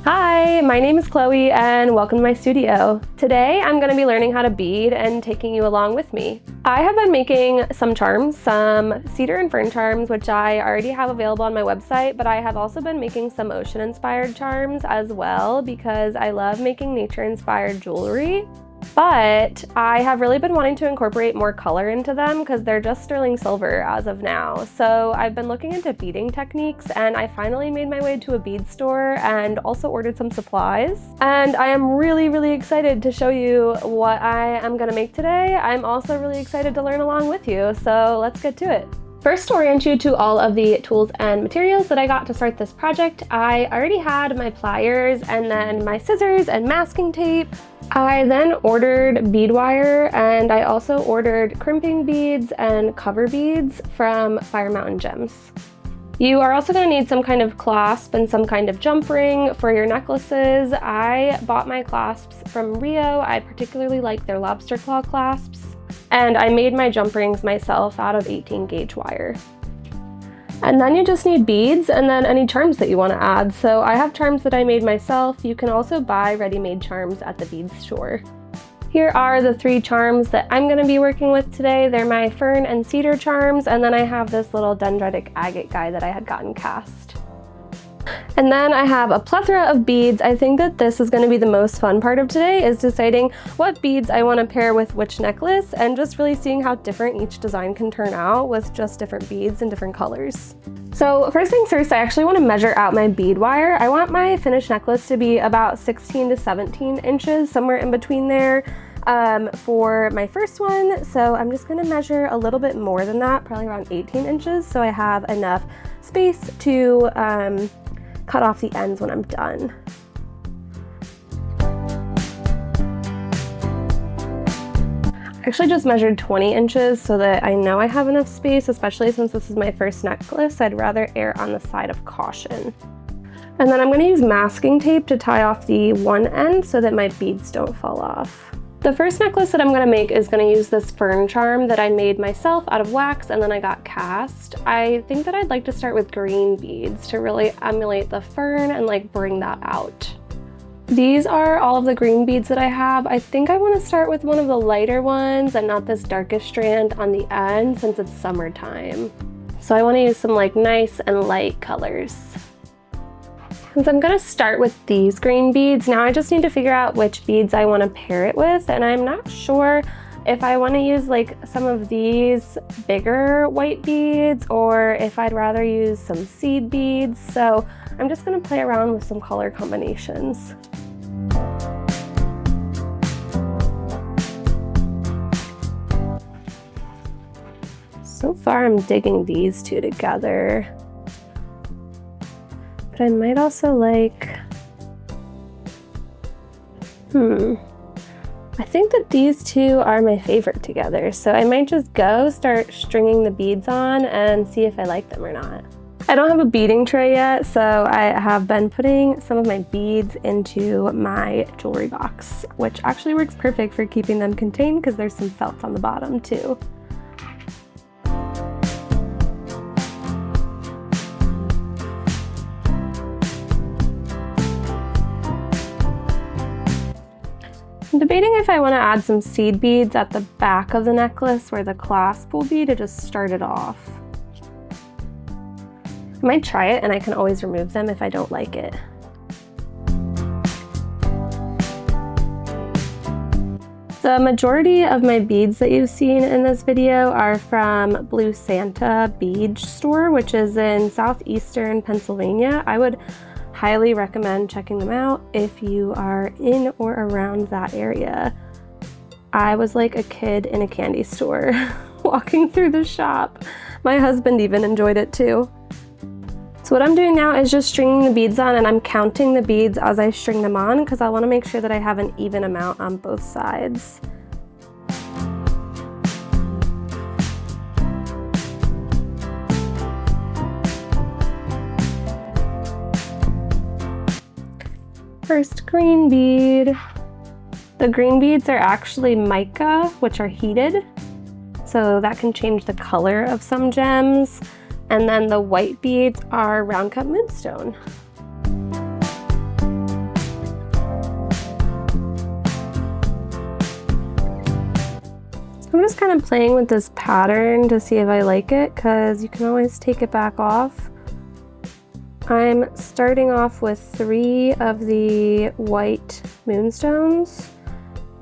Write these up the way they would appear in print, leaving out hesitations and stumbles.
Hi, my name is Chloe and welcome to my studio. Today I'm going to be learning how to bead and taking you along with me. I have been making some charms, some cedar and fern charms, which I already have available on my website, but I have also been making some ocean inspired charms as well because I love making nature inspired jewelry. But I have really been wanting to incorporate more color into them because they're just sterling silver as of now. So I've been looking into beading techniques and I finally made my way to a bead store and also ordered some supplies. And I am really excited to show you what I am gonna make today. I'm also really excited to learn along with you, so let's get to it. First, to orient you to all of the tools and materials that I got to start this project, I already had my pliers and then my scissors and masking tape. I then ordered bead wire and I also ordered crimping beads and cover beads from Fire Mountain Gems. You are also going to need some kind of clasp and some kind of jump ring for your necklaces. I bought my clasps from Rio. I particularly like their lobster claw clasps. And I made my jump rings myself out of 18 gauge wire. And then you just need beads and then any charms that you want to add. So I have charms that I made myself. You can also buy ready-made charms at the bead store. Here are the 3 charms that I'm going to be working with today. They're my fern and cedar charms, and then I have this little dendritic agate guy that I had gotten cast. And then I have a plethora of beads. I think that this is going to be the most fun part of today, is deciding what beads I want to pair with which necklace and just really seeing how different each design can turn out with just different beads and different colors. So first things first, I actually want to measure out my bead wire. I want my finished necklace to be about 16 to 17 inches, somewhere in between there. For my first one, so I'm just going to measure a little bit more than that, probably around 18 inches, so I have enough space to cut off the ends when I'm done. I actually just measured 20 inches so that I know I have enough space, especially since this is my first necklace. I'd rather err on the side of caution. And then I'm going to use masking tape to tie off the one end so that my beads don't fall off. The first necklace that I'm going to make is going to use this fern charm that I made myself out of wax and then I got cast. I think that I'd like to start with green beads to really emulate the fern and like bring that out. These are all of the green beads that I have. I think I want to start with one of the lighter ones and not this darkest strand on the end since it's summertime. So I want to use some like nice and light colors. Since I'm going to start with these green beads, now I just need to figure out which beads I want to pair it with, and I'm not sure if I want to use like some of these bigger white beads or if I'd rather use some seed beads, so I'm just going to play around with some color combinations. So far I'm digging these two together. But I might also like, I think that these two are my favorite together, so I might just start stringing the beads on and see if I like them or not. I don't have a beading tray yet, so I have been putting some of my beads into my jewelry box, which actually works perfect for keeping them contained because there's some felt on the bottom too. I'm debating if I want to add some seed beads at the back of the necklace where the clasp will be to just start it off. I might try it and I can always remove them if I don't like it. The majority of my beads that you've seen in this video are from Blue Santa Bead Store, which is in southeastern Pennsylvania. I would highly recommend checking them out if you are in or around that area. I was like a kid in a candy store walking through the shop. My husband even enjoyed it too. So what I'm doing now is just stringing the beads on, and I'm counting the beads as I string them on because I want to make sure that I have an even amount on both sides. First green bead. The green beads are actually mica, which are heated, so that can change the color of some gems. And then the white beads are round cut moonstone. just kind of playing with this pattern to see if I like it, because you can always take it back off. I'm starting off with 3 of the white moonstones,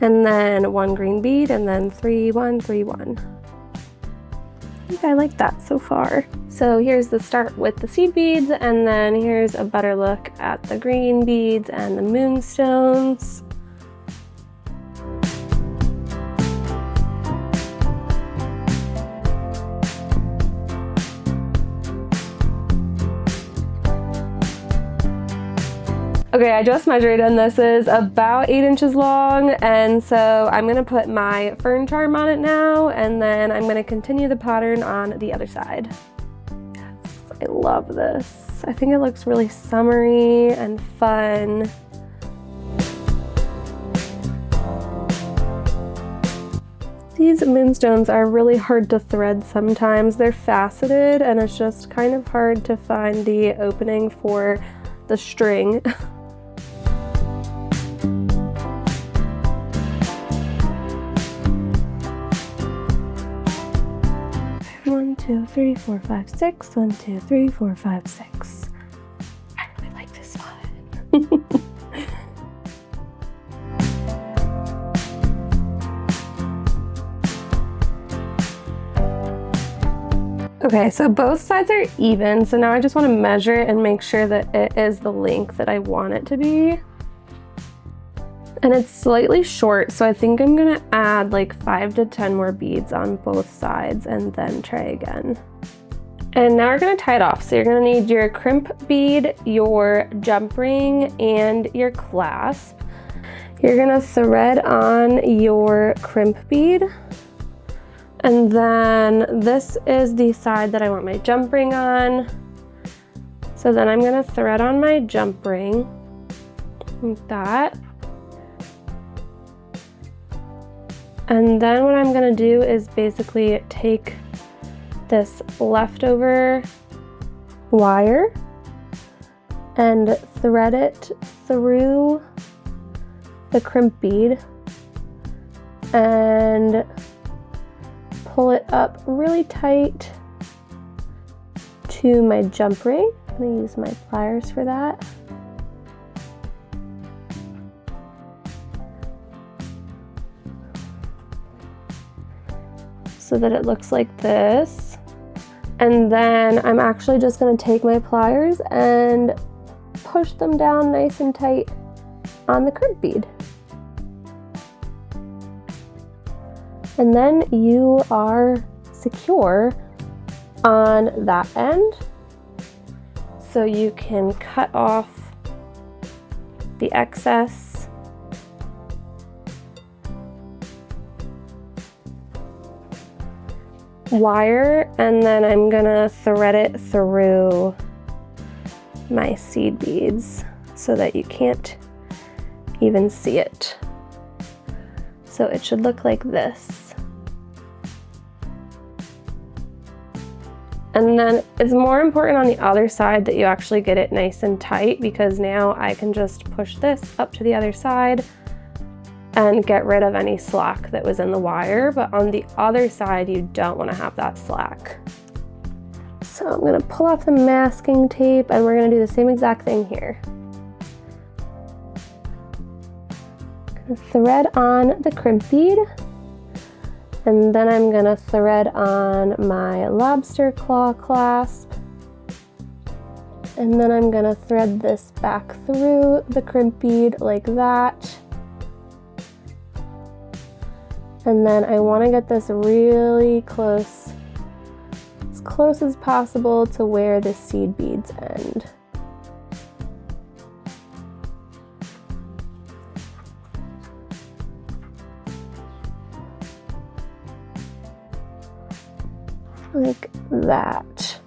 and then 1 green bead, and then 3, 1, 3, 1. I think I like that so far. So here's the start with the seed beads, and then here's a better look at the green beads and the moonstones. Okay, I just measured and this is about 8 inches long, and so I'm gonna put my fern charm on it now, and then I'm gonna continue the pattern on the other side. Yes, I love this. I think it looks really summery and fun. These moonstones are really hard to thread sometimes. They're faceted and it's just kind of hard to find the opening for the string. 1, 2, 3, 4, 5, 6. 1, 2, 3, 4, 5, 6. I really like this one. Okay, so both sides are even, so now I just want to measure it and make sure that it is the length that I want it to be. And it's slightly short, so I think I'm gonna add like 5 to 10 more beads on both sides and then try again. And now we're gonna tie it off. So you're gonna need your crimp bead, your jump ring, and your clasp. You're gonna thread on your crimp bead. And then this is the side that I want my jump ring on. So then I'm gonna thread on my jump ring like that. And then what I'm gonna do is basically take this leftover wire and thread it through the crimp bead and pull it up really tight to my jump ring. I'm gonna use my pliers for that. So that it looks like this. And then I'm actually just gonna take my pliers and push them down nice and tight on the crimp bead. And then you are secure on that end. So you can cut off the excess wire, and then I'm gonna thread it through my seed beads so that you can't even see it. So it should look like this. And then it's more important on the other side that you actually get it nice and tight, because now I can just push this up to the other side and get rid of any slack that was in the wire. But on the other side, you don't want to have that slack. So I'm gonna pull off the masking tape and we're gonna do the same exact thing here. Gonna thread on the crimp bead, and then I'm gonna thread on my lobster claw clasp, and then I'm gonna thread this back through the crimp bead like that. And then I want to get this really close, as close as possible to where the seed beads end. Like that.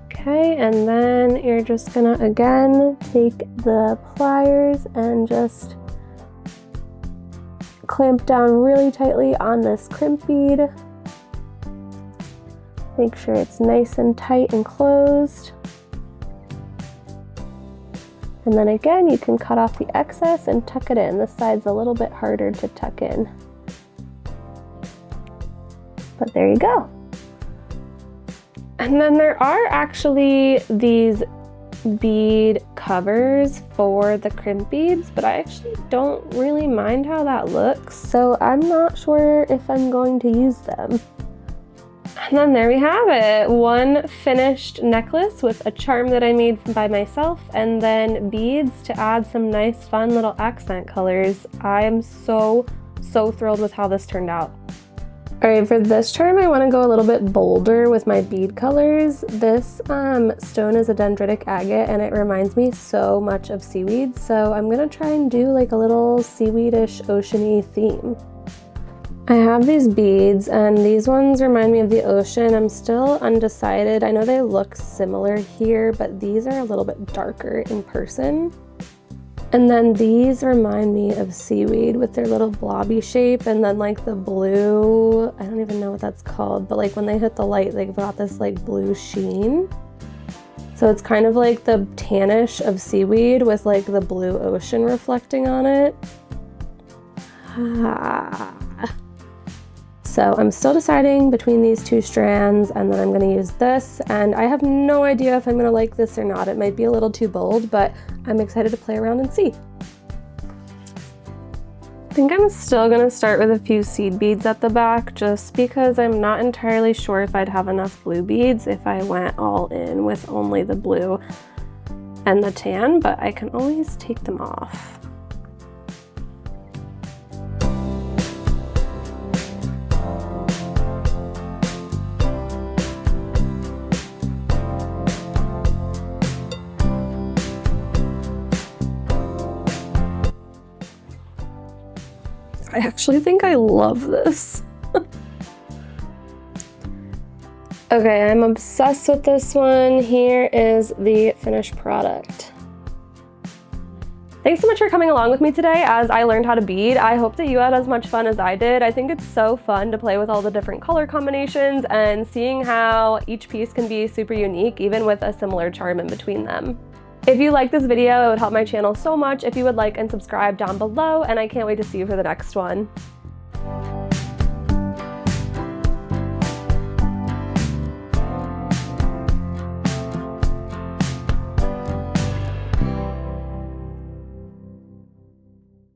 Okay, and then you're just gonna again take the pliers and just clamp down really tightly on this crimp bead. Make sure it's nice and tight and closed. And then again, you can cut off the excess and tuck it in. This side's a little bit harder to tuck in. But there you go. And then there are actually these bead covers for the crimp beads, but I actually don't really mind how that looks, so I'm not sure if I'm going to use them. And then there we have it, one finished necklace with a charm that I made by myself, and then beads to add some nice fun little accent colors. I am so thrilled with how this turned out. All right, for this charm, I want to go a little bit bolder with my bead colors. This stone is a dendritic agate, and it reminds me so much of seaweed, so I'm gonna try and do like a little seaweedish, oceany theme. I have these beads, and these ones remind me of the ocean. I'm still undecided. I know they look similar here, but these are a little bit darker in person. And then these remind me of seaweed with their little blobby shape, and then like the blue, I don't even know what that's called, but like when they hit the light, they've got this like blue sheen. So it's kind of like the tannish of seaweed with like the blue ocean reflecting on it. So I'm still deciding between these two strands, and then I'm gonna use this, and I have no idea if I'm gonna like this or not. It might be a little too bold, but I'm excited to play around and see. I think I'm still gonna start with a few seed beads at the back, just because I'm not entirely sure if I'd have enough blue beads if I went all in with only the blue and the tan, but I can always take them off. I actually think I love this. Okay, I'm obsessed with this one. Here is the finished product. Thanks so much for coming along with me today as I learned how to bead. I hope that you had as much fun as I did. I think it's so fun to play with all the different color combinations and seeing how each piece can be super unique, even with a similar charm in between them. If you like this video, it would help my channel so much if you would like and subscribe down below, and I can't wait to see you for the next one.